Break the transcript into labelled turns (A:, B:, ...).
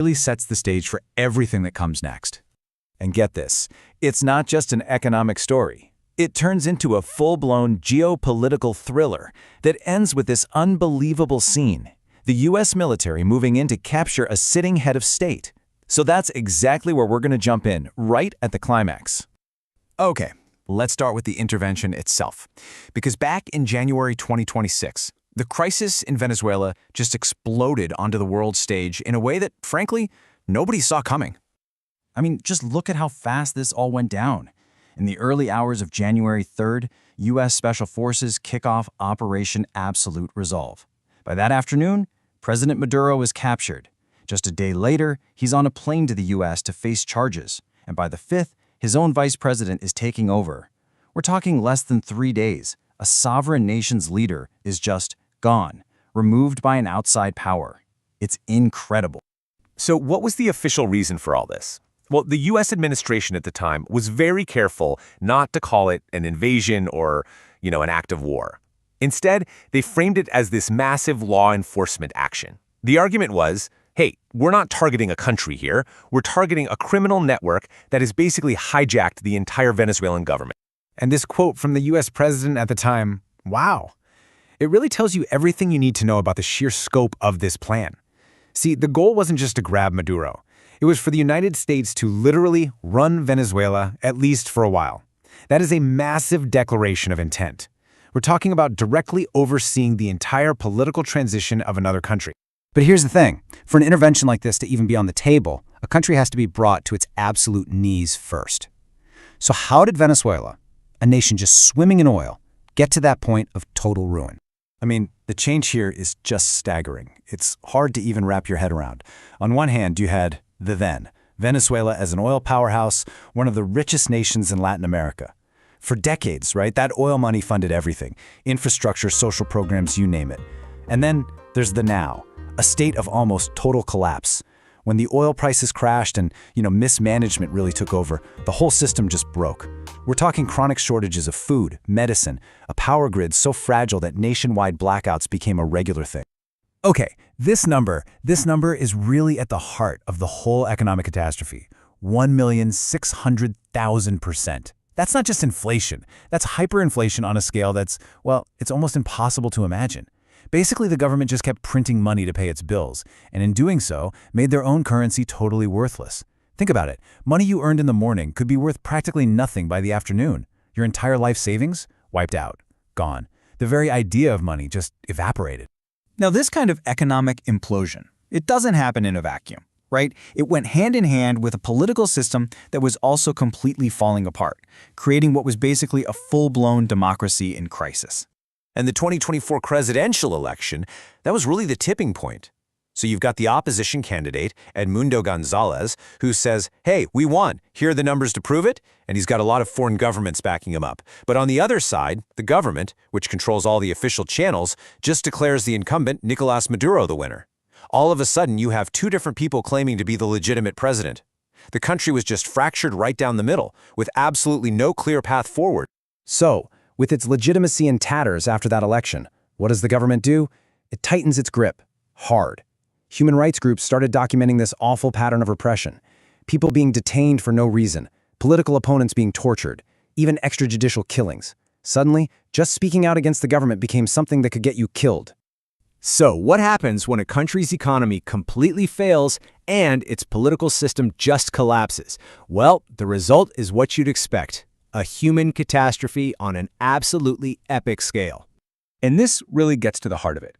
A: really sets the stage for everything that comes next. And get this, it's not just an economic story. It turns into a full-blown geopolitical thriller that ends with this unbelievable scene: the U.S. military moving in to capture a sitting head of state. So that's exactly where we're going to jump in, right at the climax.
B: Okay, let's start with the intervention itself. Because back in January 2026, the crisis in Venezuela just exploded onto the world stage in a way that, frankly, nobody saw coming.
C: I mean, just look at how fast this all went down. In the early hours of January 3rd, U.S. Special Forces kick off Operation Absolute Resolve. By that afternoon, President Maduro was captured. Just a day later, he's on a plane to the U.S. to face charges. And by the 5th, his own vice president is taking over. We're talking less than 3 days. A sovereign nation's leader is just gone, removed by an outside power. It's incredible.
D: So what was the official reason for all this? Well, the U.S. administration at the time was very careful not to call it an invasion or, an act of war. Instead, they framed it as this massive law enforcement action. The argument was, hey, we're not targeting a country here. We're targeting a criminal network that has basically hijacked the entire Venezuelan government.
B: And this quote from the U.S. president at the time, wow. It really tells you everything you need to know about the sheer scope of this plan. See, the goal wasn't just to grab Maduro. It was for the United States to literally run Venezuela, at least for a while. That is a massive declaration of intent. We're talking about directly overseeing the entire political transition of another country.
C: But here's the thing. For an intervention like this to even be on the table, a country has to be brought to its absolute knees first. So how did Venezuela, a nation just swimming in oil, get to that point of total ruin?
A: I mean, the change here is just staggering. It's hard to even wrap your head around. On one hand, you had the then, Venezuela as an oil powerhouse, one of the richest nations in Latin America. For decades, right, that oil money funded everything: infrastructure, social programs, you name it. And then there's the now, a state of almost total collapse. When the oil prices crashed and, mismanagement really took over, the whole system just broke. We're talking chronic shortages of food, medicine, a power grid so fragile that nationwide blackouts became a regular thing.
B: Okay, this number is really at the heart of the whole economic catastrophe: 1,600,000%. That's not just inflation. That's hyperinflation on a scale that's, it's almost impossible to imagine. Basically, the government just kept printing money to pay its bills, and in doing so, made their own currency totally worthless. Think about it. Money you earned in the morning could be worth practically nothing by the afternoon. Your entire life savings? Wiped out. Gone. The very idea of money just evaporated.
E: Now, this kind of economic implosion, it doesn't happen in a vacuum, right? It went hand in hand with a political system that was also completely falling apart, creating what was basically a full-blown democracy in crisis.
D: And the 2024 presidential election, that was really the tipping point. So you've got the opposition candidate, Edmundo Gonzalez, who says, hey, we won. Here are the numbers to prove it. And he's got a lot of foreign governments backing him up. But on the other side, the government, which controls all the official channels, just declares the incumbent, Nicolas Maduro, the winner. All of a sudden, you have two different people claiming to be the legitimate president. The country was just fractured right down the middle, with absolutely no clear path forward.
C: So, with its legitimacy in tatters after that election, what does the government do? It tightens its grip, hard. Human rights groups started documenting this awful pattern of repression. People being detained for no reason, political opponents being tortured, even extrajudicial killings. Suddenly, just speaking out against the government became something that could get you killed.
B: So what happens when a country's economy completely fails and its political system just collapses? Well, the result is what you'd expect: a human catastrophe on an absolutely epic scale.
E: And this really gets to the heart of it.